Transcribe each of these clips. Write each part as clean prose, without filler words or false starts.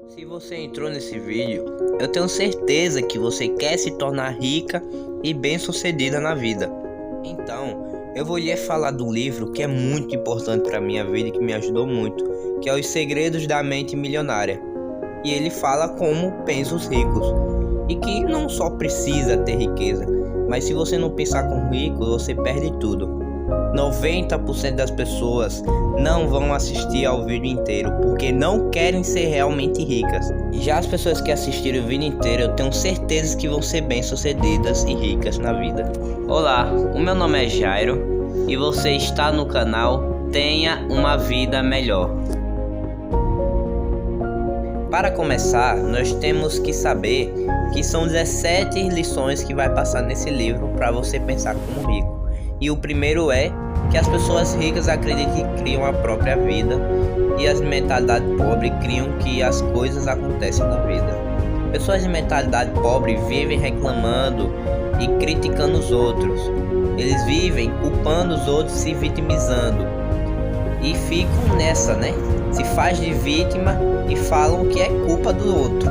Se você entrou nesse vídeo, eu tenho certeza que você quer se tornar rica e bem-sucedida na vida. Então, eu vou lhe falar do livro que é muito importante para minha vida e que me ajudou muito, que é Os Segredos da Mente Milionária. E ele fala como pensam os ricos, e que não só precisa ter riqueza, mas se você não pensar como rico, você perde tudo. 90% das pessoas não vão assistir ao vídeo inteiro porque não querem ser realmente ricas. Já as pessoas que assistiram o vídeo inteiro, eu tenho certeza que vão ser bem-sucedidas e ricas na vida. Olá, o meu nome é Jairo e você está no canal Tenha uma Vida Melhor. Para começar, nós temos que saber que são 17 lições que vai passar nesse livro para você pensar como rico. E o primeiro é que as pessoas ricas acreditam que criam a própria vida e as de mentalidade pobre criam que as coisas acontecem na vida. Pessoas de mentalidade pobre vivem reclamando e criticando os outros. Eles vivem culpando os outros, se vitimizando e ficam nessa, Se faz de vítima e falam que é culpa do outro.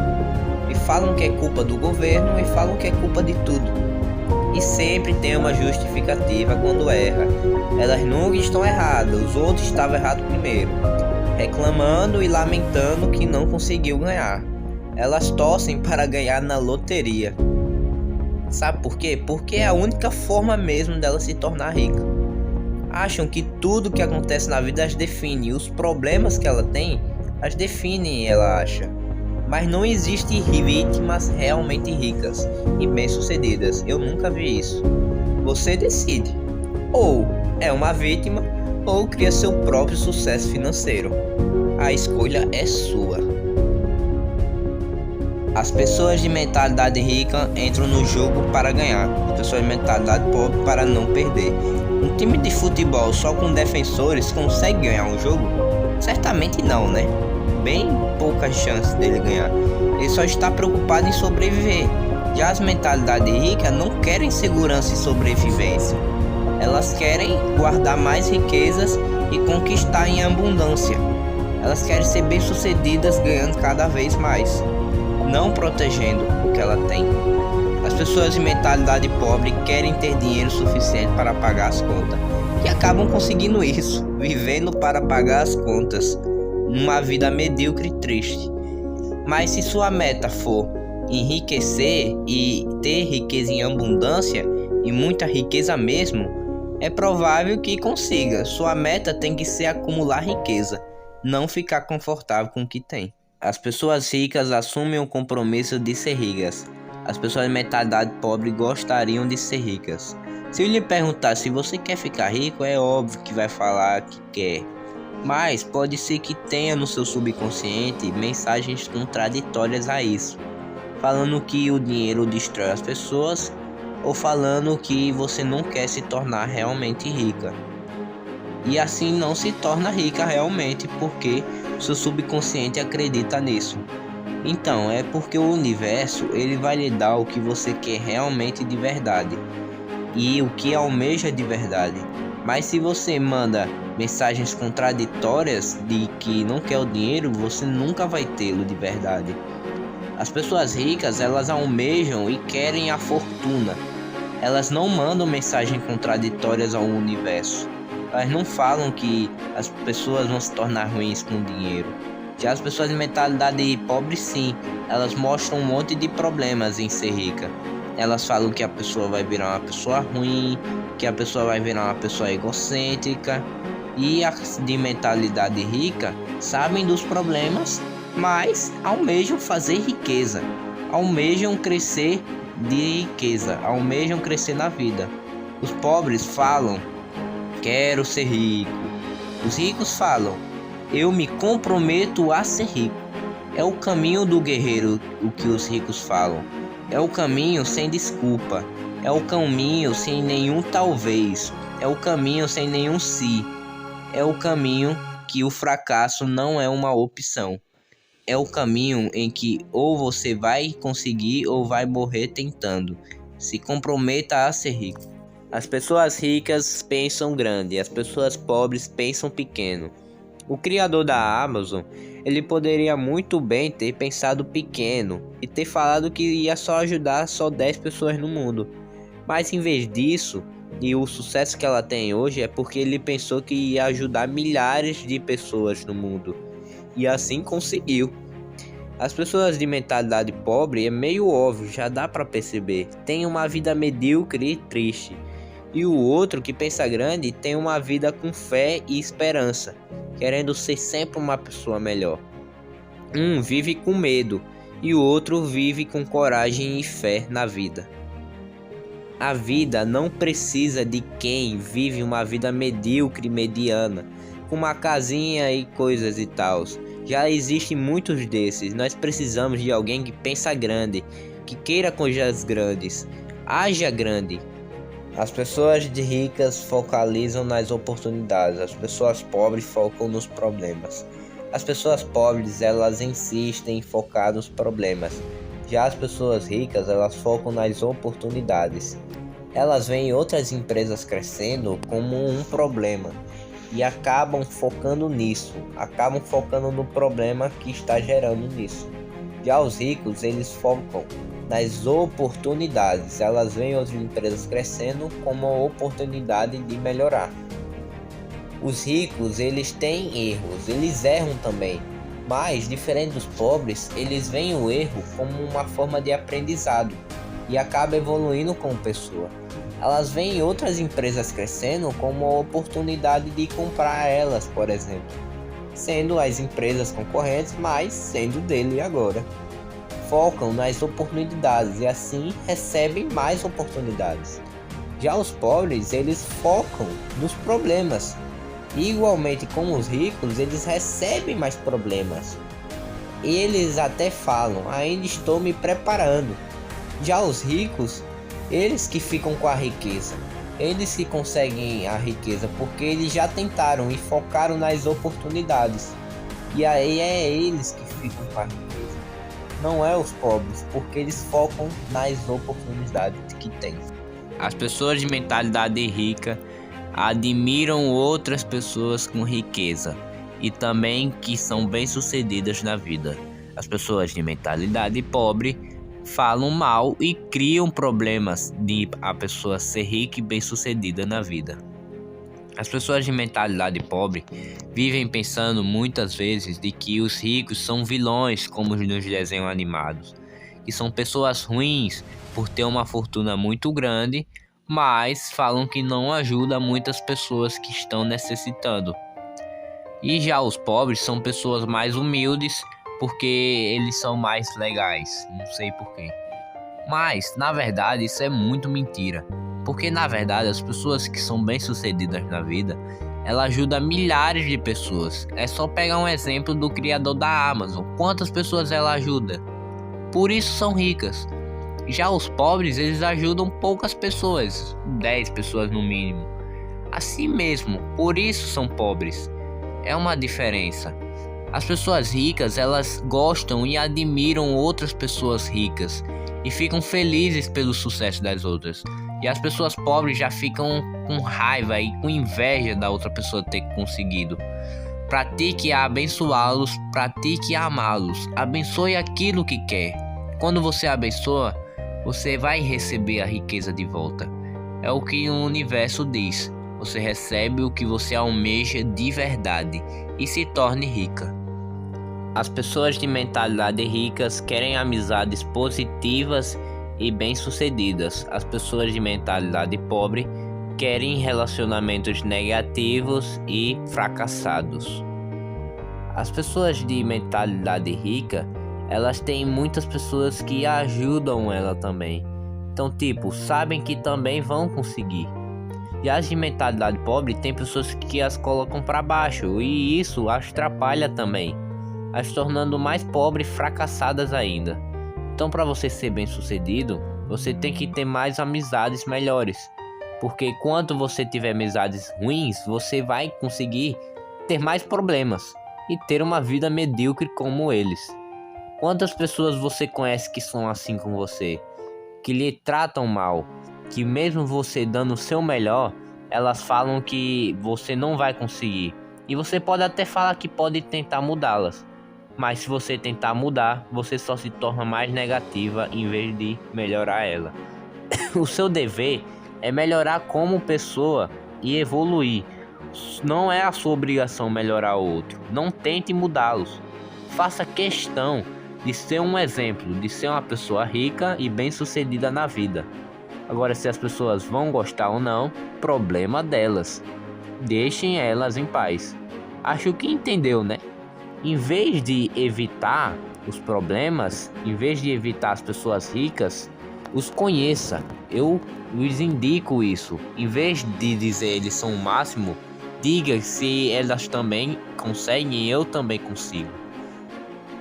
E falam que é culpa do governo e falam que é culpa de tudo. E sempre tem uma justificativa quando erra. Elas nunca estão erradas, os outros estavam errados primeiro, reclamando e lamentando que não conseguiu ganhar. Elas torcem para ganhar na loteria. Sabe por quê? Porque é a única forma mesmo dela se tornar rica. Acham que tudo que acontece na vida as define, e os problemas que ela tem as definem, ela acha. Mas não existe vítimas realmente ricas e bem-sucedidas. Eu nunca vi isso. Você decide. Ou é uma vítima, ou cria seu próprio sucesso financeiro. A escolha é sua. As pessoas de mentalidade rica entram no jogo para ganhar. As pessoas de mentalidade pobre para não perder. Um time de futebol só com defensores consegue ganhar um jogo? Certamente não, Bem poucas chances dele ganhar. Ele só está preocupado em sobreviver. Já as mentalidades ricas não querem segurança e sobrevivência. Elas querem guardar mais riquezas e conquistar em abundância. Elas querem ser bem-sucedidas ganhando cada vez mais, não protegendo o que ela tem. As pessoas de mentalidade pobre querem ter dinheiro suficiente para pagar as contas e acabam conseguindo isso, vivendo para pagar as contas. Uma vida medíocre e triste. Mas se sua meta for enriquecer e ter riqueza em abundância, e muita riqueza mesmo, é provável que consiga. Sua meta tem que ser acumular riqueza, não ficar confortável com o que tem. As pessoas ricas assumem o compromisso de ser ricas. As pessoas de mentalidade pobre gostariam de ser ricas. Se eu lhe perguntar se você quer ficar rico, é óbvio que vai falar que quer. Mas pode ser que tenha no seu subconsciente mensagens contraditórias a isso, falando que o dinheiro destrói as pessoas ou falando que você não quer se tornar realmente rica. E assim não se torna rica realmente porque seu subconsciente acredita nisso. Então é porque o universo ele vai lhe dar o que você quer realmente de verdade e o que almeja de verdade. Mas se você manda mensagens contraditórias de que não quer o dinheiro, você nunca vai tê-lo de verdade. As pessoas ricas, elas almejam e querem a fortuna. Elas não mandam mensagens contraditórias ao universo. Elas não falam que as pessoas vão se tornar ruins com o dinheiro. Já as pessoas de mentalidade pobre, sim, elas mostram um monte de problemas em ser rica. Elas falam que a pessoa vai virar uma pessoa ruim, que a pessoa vai virar uma pessoa egocêntrica. E as de mentalidade rica sabem dos problemas, mas almejam fazer riqueza, almejam crescer de riqueza, almejam crescer na vida. Os pobres falam, quero ser rico. Os ricos falam, eu me comprometo a ser rico. É o caminho do guerreiro o que os ricos falam. É o caminho sem desculpa. É o caminho sem nenhum talvez. É o caminho sem nenhum se. É o caminho que o fracasso não é uma opção. É o caminho em que ou você vai conseguir ou vai morrer tentando. Se comprometa a ser rico. As pessoas ricas pensam grande, as pessoas pobres pensam pequeno. O criador da Amazon, ele poderia muito bem ter pensado pequeno e ter falado que ia só ajudar só 10 pessoas no mundo. Mas em vez disso, e o sucesso que ela tem hoje é porque ele pensou que ia ajudar milhares de pessoas no mundo. E assim conseguiu. As pessoas de mentalidade pobre é meio óbvio, já dá pra perceber. Tem uma vida medíocre e triste. E o outro que pensa grande tem uma vida com fé e esperança, querendo ser sempre uma pessoa melhor. Um vive com medo e o outro vive com coragem e fé na vida. A vida não precisa de quem vive uma vida medíocre e mediana, com uma casinha e coisas e tal. Já existem muitos desses. Nós precisamos de alguém que pensa grande, que queira coisas grandes, haja grande. As pessoas ricas focalizam nas oportunidades, as pessoas pobres focam nos problemas. As pessoas pobres, elas insistem em focar nos problemas. Já as pessoas ricas, elas focam nas oportunidades. Elas veem outras empresas crescendo como um problema e acabam focando nisso, acabam focando no problema que está gerando nisso. Já os ricos, eles focam nas oportunidades, elas veem outras empresas crescendo como uma oportunidade de melhorar. Os ricos, eles têm erros, eles erram também, mas diferente dos pobres, eles veem o erro como uma forma de aprendizado e acabam evoluindo como pessoa. Elas veem outras empresas crescendo como uma oportunidade de comprar elas, por exemplo, sendo as empresas concorrentes, mas sendo dele agora. Focam nas oportunidades e assim recebem mais oportunidades. Já os pobres, eles focam nos problemas. E igualmente como os ricos, eles recebem mais problemas. Eles até falam, ainda estou me preparando. Já os ricos, eles que ficam com a riqueza. Eles que conseguem a riqueza porque eles já tentaram e focaram nas oportunidades. E aí é eles que ficam com a riqueza. Não é os pobres, porque eles focam nas oportunidades que têm. As pessoas de mentalidade rica admiram outras pessoas com riqueza e também que são bem-sucedidas na vida. As pessoas de mentalidade pobre falam mal e criam problemas de a pessoa ser rica e bem-sucedida na vida. As pessoas de mentalidade pobre vivem pensando muitas vezes de que os ricos são vilões, como nos desenhos animados, que são pessoas ruins por ter uma fortuna muito grande, mas falam que não ajuda muitas pessoas que estão necessitando. E já os pobres são pessoas mais humildes porque eles são mais legais, não sei porquê. Mas, na verdade, isso é muito mentira. Porque, na verdade, as pessoas que são bem-sucedidas na vida, ela ajuda milhares de pessoas. É só pegar um exemplo do criador da Amazon. Quantas pessoas ela ajuda? Por isso são ricas. Já os pobres, eles ajudam poucas pessoas, 10 pessoas no mínimo. Assim mesmo, por isso são pobres. É uma diferença. As pessoas ricas, elas gostam e admiram outras pessoas ricas e ficam felizes pelo sucesso das outras. E as pessoas pobres já ficam com raiva e com inveja da outra pessoa ter conseguido. Pratique a abençoá-los, pratique a amá-los. Abençoe aquilo que quer. Quando você abençoa, você vai receber a riqueza de volta. É o que o universo diz. Você recebe o que você almeja de verdade e se torne rica. As pessoas de mentalidade ricas querem amizades positivas e bem-sucedidas. As pessoas de mentalidade pobre querem relacionamentos negativos e fracassados. As pessoas de mentalidade rica, elas têm muitas pessoas que ajudam ela também. Então, sabem que também vão conseguir. E as de mentalidade pobre, tem pessoas que as colocam para baixo e isso as atrapalha também, as tornando mais pobres e fracassadas ainda. Então, para você ser bem sucedido, você tem que ter mais amizades melhores. Porque quando você tiver amizades ruins, você vai conseguir ter mais problemas e ter uma vida medíocre como eles. Quantas pessoas você conhece que são assim com você? Que lhe tratam mal? Que mesmo você dando o seu melhor, elas falam que você não vai conseguir. E você pode até falar que pode tentar mudá-las, mas se você tentar mudar, você só se torna mais negativa em vez de melhorar ela. O seu dever é melhorar como pessoa e evoluir. Não é a sua obrigação melhorar o outro. Não tente mudá-los. Faça questão de ser um exemplo, de ser uma pessoa rica e bem-sucedida na vida. Agora, se as pessoas vão gostar ou não, problema delas. Deixem elas em paz. Acho que entendeu, né? Em vez de evitar os problemas, em vez de evitar as pessoas ricas, os conheça. Eu lhes indico isso. Em vez de dizer eles são o máximo, diga se elas também conseguem e eu também consigo.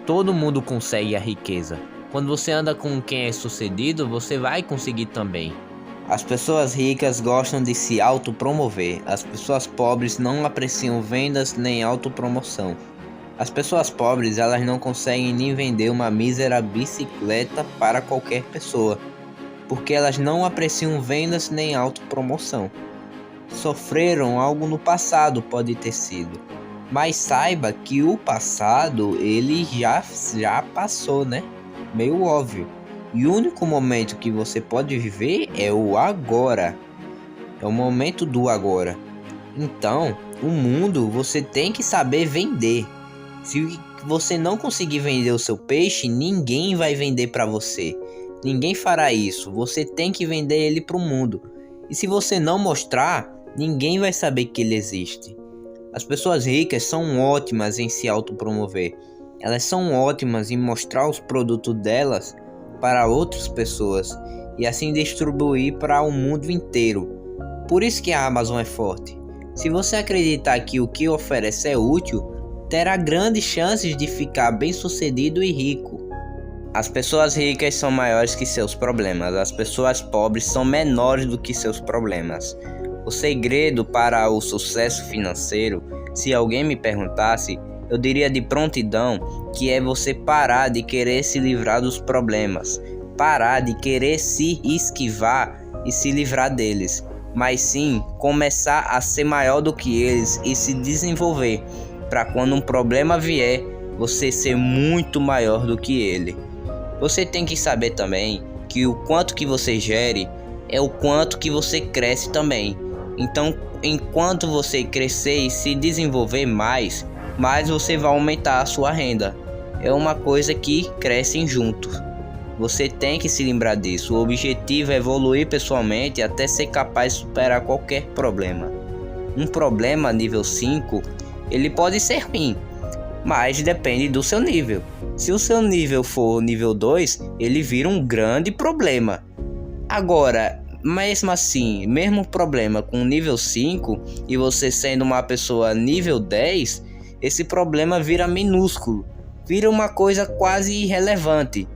Todo mundo consegue a riqueza. Quando você anda com quem é sucedido, você vai conseguir também. As pessoas ricas gostam de se autopromover. As pessoas pobres não apreciam vendas nem autopromoção. As pessoas pobres, elas não conseguem nem vender uma mísera bicicleta para qualquer pessoa, porque elas não apreciam vendas nem autopromoção. Sofreram algo no passado, pode ter sido. Mas saiba que o passado, ele já passou, né? Meio óbvio. E o único momento que você pode viver é o agora. É o momento do agora. Então, o mundo você tem que saber vender. Se você não conseguir vender o seu peixe, ninguém vai vender para você. Ninguém fará isso. Você tem que vender ele para o mundo. E se você não mostrar, ninguém vai saber que ele existe. As pessoas ricas são ótimas em se autopromover. Elas são ótimas em mostrar os produtos delas para outras pessoas e assim distribuir para o mundo inteiro. Por isso que a Amazon é forte. Se você acreditar que o que oferece é útil, terá grandes chances de ficar bem-sucedido e rico. As pessoas ricas são maiores que seus problemas. As pessoas pobres são menores do que seus problemas. O segredo para o sucesso financeiro, se alguém me perguntasse, eu diria de prontidão que é você parar de querer se livrar dos problemas, parar de querer se esquivar e se livrar deles, mas sim começar a ser maior do que eles e se desenvolver, para quando um problema vier, você ser muito maior do que ele. Você tem que saber também que o quanto que você gere é o quanto que você cresce também. Então, enquanto você crescer e se desenvolver mais você vai aumentar a sua renda. É uma coisa que crescem juntos. Você tem que se lembrar disso. O objetivo é evoluir pessoalmente até ser capaz de superar qualquer problema. Um problema nível 5, ele pode ser ruim, mas depende do seu nível. Se o seu nível for nível 2, ele vira um grande problema. Agora, mesmo assim, mesmo problema com nível 5 e você sendo uma pessoa nível 10, esse problema vira minúsculo, vira uma coisa quase irrelevante.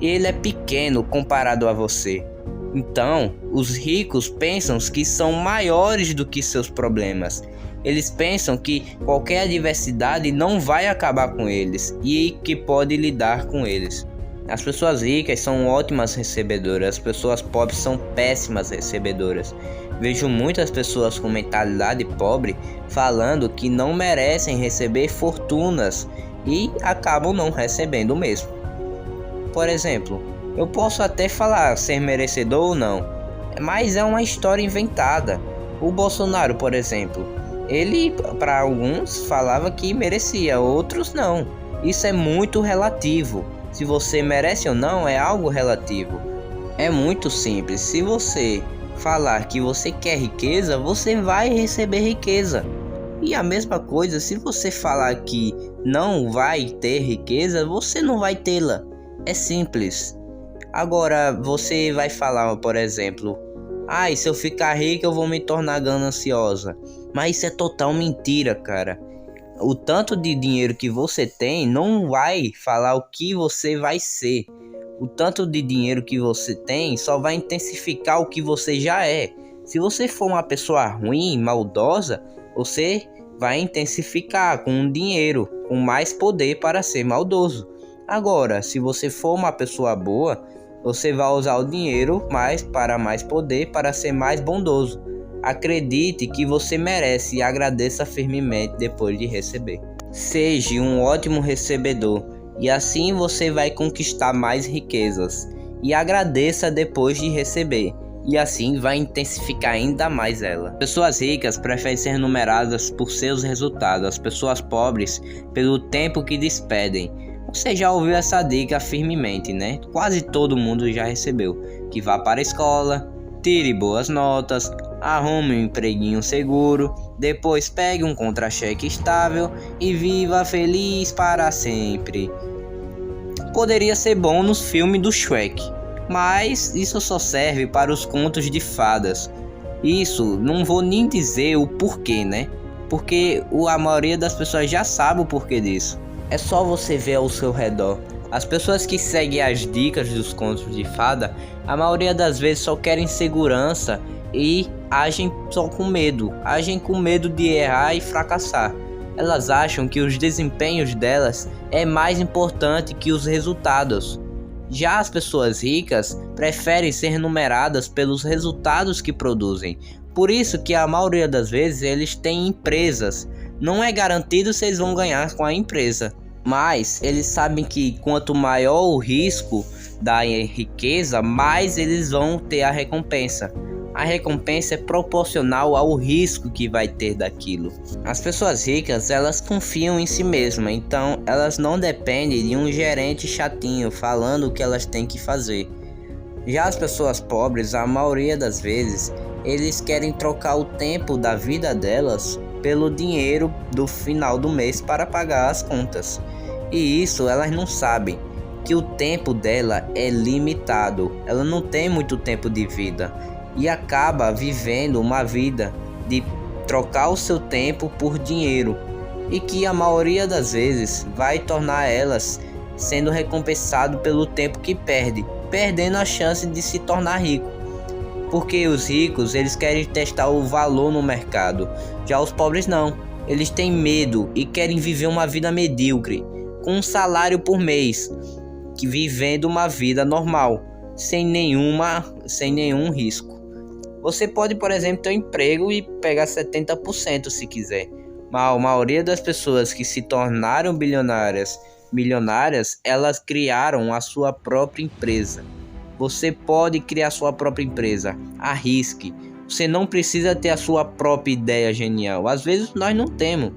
Ele é pequeno comparado a você. Então, os ricos pensam que são maiores do que seus problemas. Eles pensam que qualquer adversidade não vai acabar com eles e que pode lidar com eles. As pessoas ricas são ótimas recebedoras, as pessoas pobres são péssimas recebedoras. Vejo muitas pessoas com mentalidade pobre falando que não merecem receber fortunas e acabam não recebendo mesmo. Por exemplo, eu posso até falar ser merecedor ou não, mas é uma história inventada. O Bolsonaro, por exemplo, ele para alguns falava que merecia, outros não. Isso é muito relativo. Se você merece ou não é algo relativo. É muito simples. Se você falar que você quer riqueza, você vai receber riqueza. E a mesma coisa, se você falar que não vai ter riqueza, você não vai tê-la. É simples. Agora, você vai falar, por exemplo, se eu ficar rico eu vou me tornar gananciosa. Mas isso é total mentira, cara. O tanto de dinheiro que você tem não vai falar o que você vai ser. O tanto de dinheiro que você tem só vai intensificar o que você já é. Se você for uma pessoa ruim, maldosa, você vai intensificar com dinheiro, com mais poder para ser maldoso. Agora, se você for uma pessoa boa, você vai usar o dinheiro para mais poder para ser mais bondoso. Acredite que você merece e agradeça firmemente depois de receber. Seja um ótimo recebedor e assim você vai conquistar mais riquezas. E agradeça depois de receber e assim vai intensificar ainda mais ela. Pessoas ricas preferem ser numeradas por seus resultados, as pessoas pobres pelo tempo que despedem. Você já ouviu essa dica firmemente, né? Quase todo mundo já recebeu. Que vá para a escola, tire boas notas, arrume um empreguinho seguro, depois pegue um contra-cheque estável e viva feliz para sempre. Poderia ser bom nos filmes do Shrek, mas isso só serve para os contos de fadas. Isso não vou nem dizer o porquê, né? Porque a maioria das pessoas já sabe o porquê disso. É só você ver ao seu redor. As pessoas que seguem as dicas dos contos de fada, a maioria das vezes só querem segurança e agem só com medo. Agem com medo de errar e fracassar. Elas acham que os desempenhos delas é mais importante que os resultados. Já as pessoas ricas preferem ser numeradas pelos resultados que produzem. Por isso que a maioria das vezes eles têm empresas. Não é garantido se eles vão ganhar com a empresa, mas eles sabem que quanto maior o risco da riqueza, mais eles vão ter a recompensa. A recompensa é proporcional ao risco que vai ter daquilo. As pessoas ricas, elas confiam em si mesmas, então elas não dependem de um gerente chatinho falando o que elas têm que fazer. Já as pessoas pobres, a maioria das vezes, eles querem trocar o tempo da vida delas pelo dinheiro do final do mês para pagar as contas. E isso elas não sabem, que o tempo dela é limitado. Ela não tem muito tempo de vida e acaba vivendo uma vida de trocar o seu tempo por dinheiro, e que a maioria das vezes vai tornar elas sendo recompensado pelo tempo que perde, perdendo a chance de se tornar rico. Porque os ricos, eles querem testar o valor no mercado. Já os pobres não. Eles têm medo e querem viver uma vida medíocre, com um salário por mês, que vivendo uma vida normal, sem nenhum risco. Você pode, por exemplo, ter um emprego e pegar 70% se quiser. Mas a maioria das pessoas que se tornaram milionárias, elas criaram a sua própria empresa. Você pode criar sua própria empresa, arrisque. Você não precisa ter a sua própria ideia genial. Às vezes nós não temos.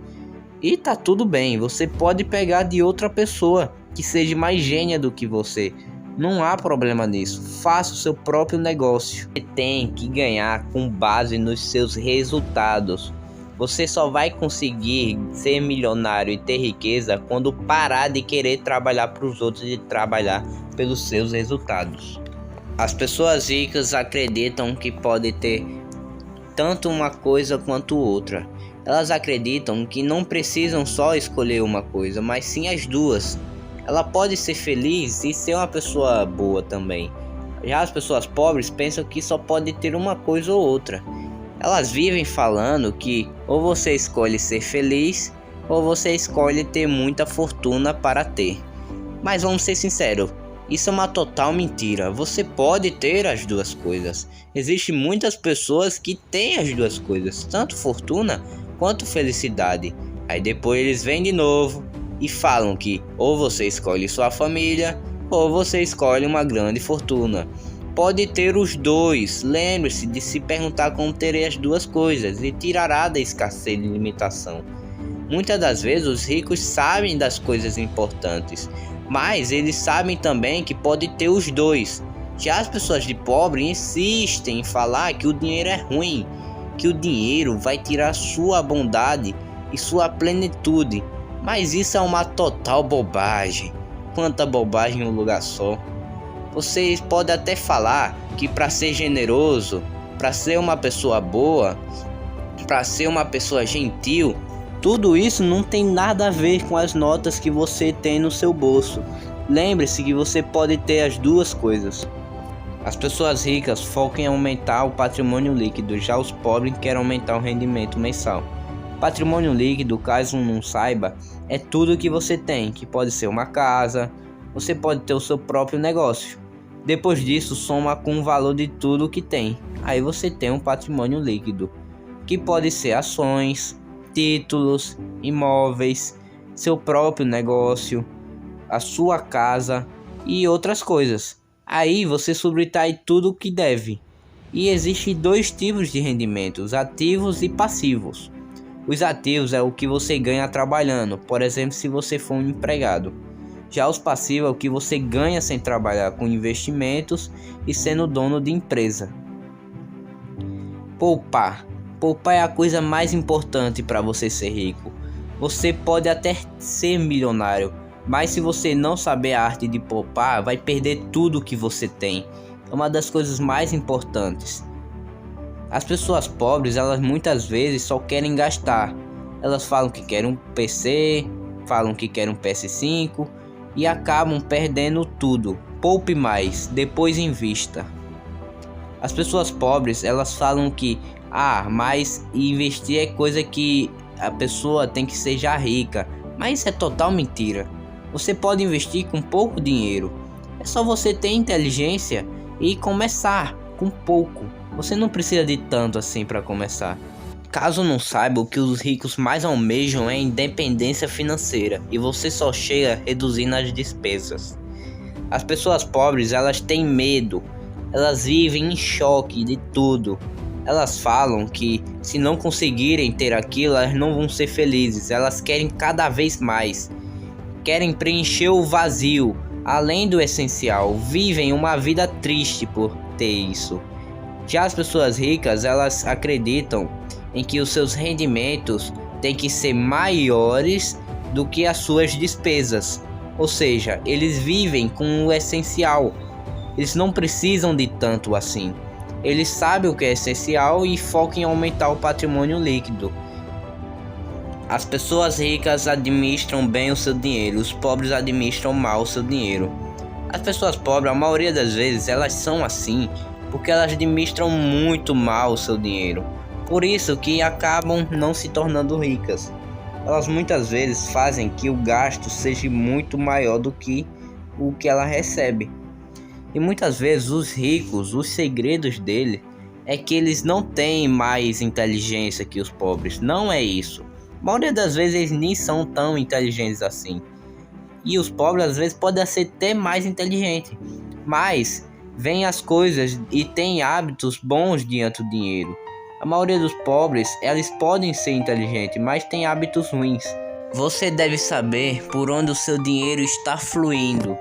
E tá tudo bem, você pode pegar de outra pessoa que seja mais gênia do que você. Não há problema nisso. Faça o seu próprio negócio. Você tem que ganhar com base nos seus resultados. Você só vai conseguir ser milionário e ter riqueza quando parar de querer trabalhar para os outros e trabalhar pelos seus resultados. As pessoas ricas acreditam que pode ter tanto uma coisa quanto outra. Elas acreditam que não precisam só escolher uma coisa, mas sim as duas. Ela pode ser feliz e ser uma pessoa boa também. Já as pessoas pobres pensam que só pode ter uma coisa ou outra. Elas vivem falando que ou você escolhe ser feliz ou você escolhe ter muita fortuna para ter. Mas vamos ser sinceros, isso é uma total mentira. Você pode ter as duas coisas. Existem muitas pessoas que têm as duas coisas, tanto fortuna quanto felicidade. Aí depois eles vêm de novo e falam que ou você escolhe sua família ou você escolhe uma grande fortuna. Pode ter os dois. Lembre-se de se perguntar como terei as duas coisas e tirará da escassez e limitação. Muitas das vezes os ricos sabem das coisas importantes, mas eles sabem também que pode ter os dois. Já as pessoas de pobre insistem em falar que o dinheiro é ruim, que o dinheiro vai tirar sua bondade e sua plenitude. Mas isso é uma total bobagem. Quanta bobagem em um lugar só. Vocês podem até falar que para ser generoso, para ser uma pessoa boa, para ser uma pessoa gentil, tudo isso não tem nada a ver com as notas que você tem no seu bolso. Lembre-se que você pode ter as duas coisas. As pessoas ricas focam em aumentar o patrimônio líquido, já os pobres querem aumentar o rendimento mensal. Patrimônio líquido, caso não saiba, é tudo que você tem, que pode ser uma casa, você pode ter o seu próprio negócio. Depois disso, soma com o valor de tudo que tem. Aí você tem um patrimônio líquido, que pode ser ações, títulos, imóveis, seu próprio negócio, a sua casa e outras coisas. Aí você subtrai tudo o que deve. E existem dois tipos de rendimentos, ativos e passivos. Os ativos é o que você ganha trabalhando, por exemplo, se você for um empregado. Já os passivos é o que você ganha sem trabalhar, com investimentos e sendo dono de empresa. Poupar. Poupar é a coisa mais importante para você ser rico. Você pode até ser milionário, mas se você não saber a arte de poupar, vai perder tudo que você tem. É uma das coisas mais importantes. As pessoas pobres, elas muitas vezes só querem gastar. Elas falam que querem um PC, falam que querem um PS5 e acabam perdendo tudo. Poupe mais, depois invista. As pessoas pobres, elas falam que mas investir é coisa que a pessoa tem que ser já rica. Mas isso é total mentira. Você pode investir com pouco dinheiro. É só você ter inteligência e começar com pouco. Você não precisa de tanto assim para começar. Caso não saiba, o que os ricos mais almejam é a independência financeira, e você só chega reduzindo as despesas. As pessoas pobres, elas têm medo, elas vivem em choque de tudo. Elas falam que se não conseguirem ter aquilo, elas não vão ser felizes. Elas querem cada vez mais, querem preencher o vazio, além do essencial. Vivem uma vida triste por ter isso. Já as pessoas ricas, elas acreditam em que os seus rendimentos têm que ser maiores do que as suas despesas. Ou seja, eles vivem com o essencial. Eles não precisam de tanto assim. Eles sabem o que é essencial e focam em aumentar o patrimônio líquido. As pessoas ricas administram bem o seu dinheiro, os pobres administram mal o seu dinheiro. As pessoas pobres, a maioria das vezes, elas são assim porque elas administram muito mal o seu dinheiro. Por isso que acabam não se tornando ricas. Elas muitas vezes fazem que o gasto seja muito maior do que o que ela recebe. E muitas vezes os ricos, os segredos dele é que eles não têm mais inteligência que os pobres. Não é isso. A maioria das vezes eles nem são tão inteligentes assim. E os pobres às vezes podem ser até mais inteligentes. Mas veem as coisas e têm hábitos bons diante do dinheiro. A maioria dos pobres, eles podem ser inteligentes, mas têm hábitos ruins. Você deve saber por onde o seu dinheiro está fluindo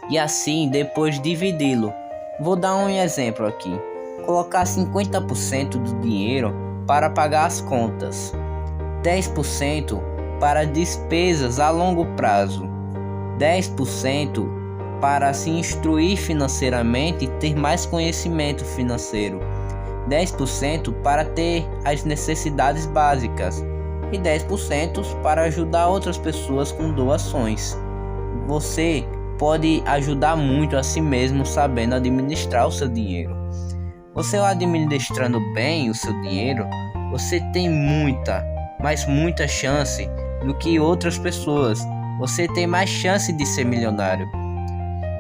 e assim depois dividi-lo. Vou dar um exemplo aqui. Colocar 50% do dinheiro para pagar as contas, 10% para despesas a longo prazo, 10% para se instruir financeiramente e ter mais conhecimento financeiro, 10% para ter as necessidades básicas e 10% para ajudar outras pessoas com doações. Você pode ajudar muito a si mesmo sabendo administrar o seu dinheiro. Você administrando bem o seu dinheiro, você tem muita, mas muita chance do que outras pessoas. Você tem mais chance de ser milionário.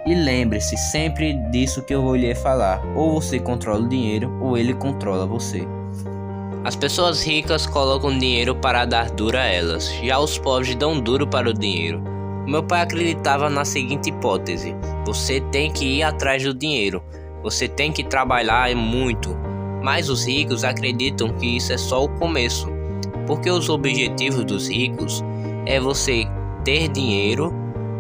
E lembre-se sempre disso que eu vou lhe falar. Ou você controla o dinheiro, ou ele controla você. As pessoas ricas colocam dinheiro para dar duro a elas. Já os pobres dão duro para o dinheiro. Meu pai acreditava na seguinte hipótese: você tem que ir atrás do dinheiro. Você tem que trabalhar muito. Mas os ricos acreditam que isso é só o começo. Porque os objetivos dos ricos é você ter dinheiro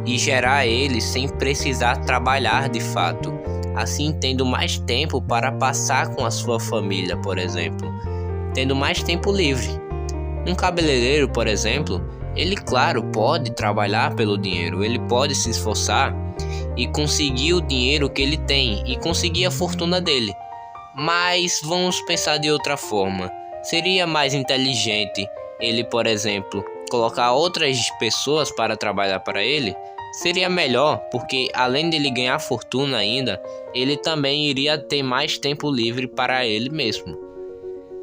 e gerar ele sem precisar trabalhar de fato, assim tendo mais tempo para passar com a sua família, por exemplo, tendo mais tempo livre. Um cabeleireiro, por exemplo, ele claro pode trabalhar pelo dinheiro, ele pode se esforçar e conseguir o dinheiro que ele tem e conseguir a fortuna dele. Mas vamos pensar de outra forma. Seria mais inteligente ele, por exemplo, colocar outras pessoas para trabalhar para ele? Seria melhor, porque além dele ganhar fortuna ainda, ele também iria ter mais tempo livre para ele mesmo.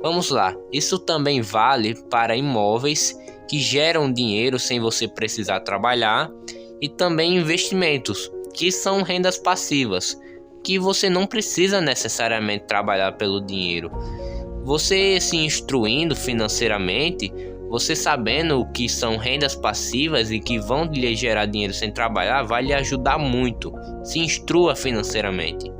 Vamos lá, isso também vale para imóveis que geram dinheiro sem você precisar trabalhar, e também investimentos, que são rendas passivas, que você não precisa necessariamente trabalhar pelo dinheiro. Você se instruindo financeiramente, você sabendo o que são rendas passivas e que vão lhe gerar dinheiro sem trabalhar, vai lhe ajudar muito. Se instrua financeiramente.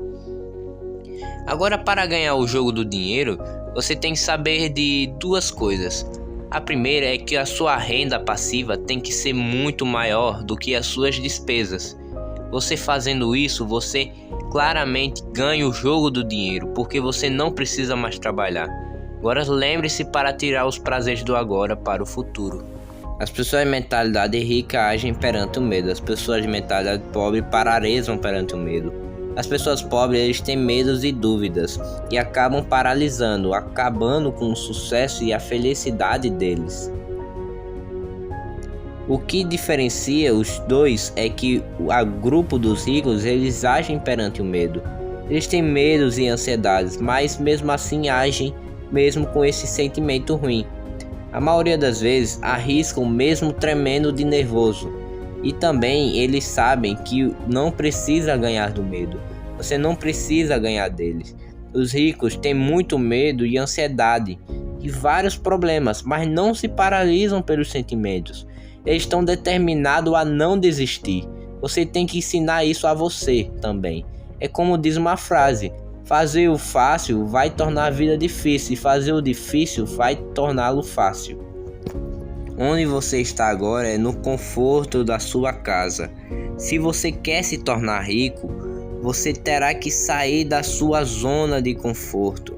Agora, para ganhar o jogo do dinheiro, você tem que saber de duas coisas. A primeira é que a sua renda passiva tem que ser muito maior do que as suas despesas. Você fazendo isso, você claramente ganha o jogo do dinheiro, porque você não precisa mais trabalhar. Agora lembre-se para tirar os prazeres do agora para o futuro. As pessoas de mentalidade rica agem perante o medo. As pessoas de mentalidade pobre paralisam perante o medo. As pessoas pobres, eles têm medos e dúvidas e acabam paralisando, acabando com o sucesso e a felicidade deles. O que diferencia os dois é que o grupo dos ricos, eles agem perante o medo. Eles têm medos e ansiedades, mas mesmo assim agem mesmo com esse sentimento ruim. A maioria das vezes arriscam mesmo tremendo de nervoso. E também eles sabem que não precisa ganhar do medo. Você não precisa ganhar deles. Os ricos têm muito medo e ansiedade e vários problemas, mas não se paralisam pelos sentimentos. Eles estão determinados a não desistir. Você tem que ensinar isso a você também. É como diz uma frase: fazer o fácil vai tornar a vida difícil, e fazer o difícil vai torná-lo fácil. Onde você está agora é no conforto da sua casa. Se você quer se tornar rico, você terá que sair da sua zona de conforto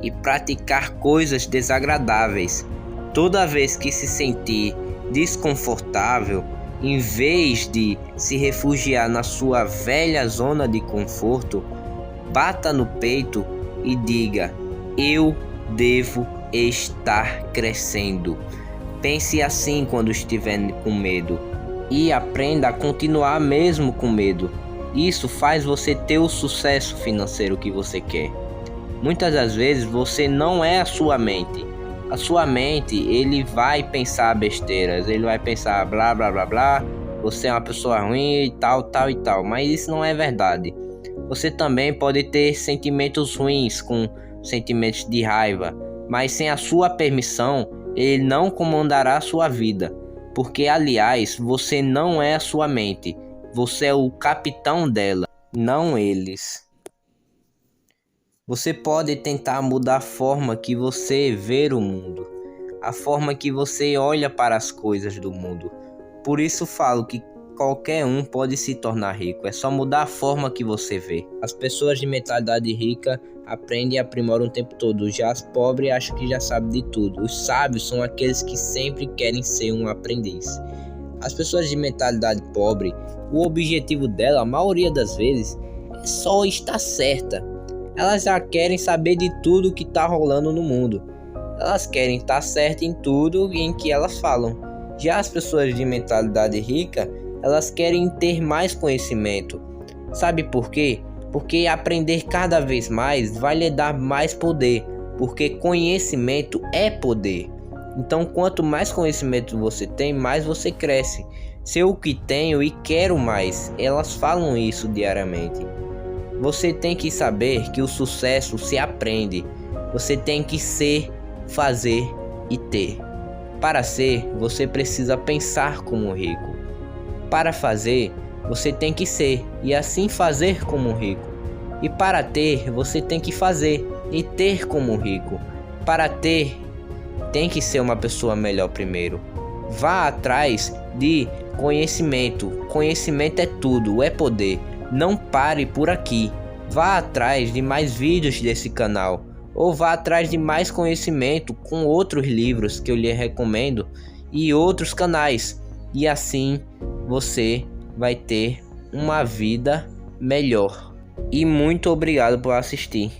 e praticar coisas desagradáveis. Toda vez que se sentir desconfortável, em vez de se refugiar na sua velha zona de conforto, bata no peito e diga: eu devo estar crescendo. Pense assim quando estiver com medo e aprenda a continuar mesmo com medo. Isso faz você ter o sucesso financeiro que você quer. Muitas das vezes você não é a sua mente. A sua mente, ele vai pensar besteiras, ele vai pensar blá blá blá blá, você é uma pessoa ruim e tal, mas isso não é verdade. Você também pode ter sentimentos ruins, com sentimentos de raiva, mas sem a sua permissão, ele não comandará a sua vida, porque aliás, você não é a sua mente, você é o capitão dela, não eles. Você pode tentar mudar a forma que você vê o mundo, a forma que você olha para as coisas do mundo. Por isso falo que qualquer um pode se tornar rico, é só mudar a forma que você vê. As pessoas de mentalidade rica aprendem e aprimoram o tempo todo, já as pobres acham que já sabem de tudo. Os sábios são aqueles que sempre querem ser um aprendiz. As pessoas de mentalidade pobre, o objetivo dela, a maioria das vezes, é só estar certa. Elas já querem saber de tudo que está rolando no mundo. Elas querem estar certas em tudo em que elas falam. Já as pessoas de mentalidade rica, elas querem ter mais conhecimento. Sabe por quê? Porque aprender cada vez mais vai lhe dar mais poder. Porque conhecimento é poder. Então, quanto mais conhecimento você tem, mais você cresce. Sei o que tenho e quero mais. Elas falam isso diariamente. Você tem que saber que o sucesso se aprende. Você tem que ser, fazer e ter. Para ser, você precisa pensar como um rico. Para fazer, você tem que ser e assim fazer como um rico. E para ter, você tem que fazer e ter como um rico. Para ter, tem que ser uma pessoa melhor primeiro. Vá atrás de conhecimento. Conhecimento é tudo, é poder. Não pare por aqui. Vá atrás de mais vídeos desse canal. Ou vá atrás de mais conhecimento com outros livros que eu lhe recomendo e outros canais. E assim você vai ter uma vida melhor. E muito obrigado por assistir.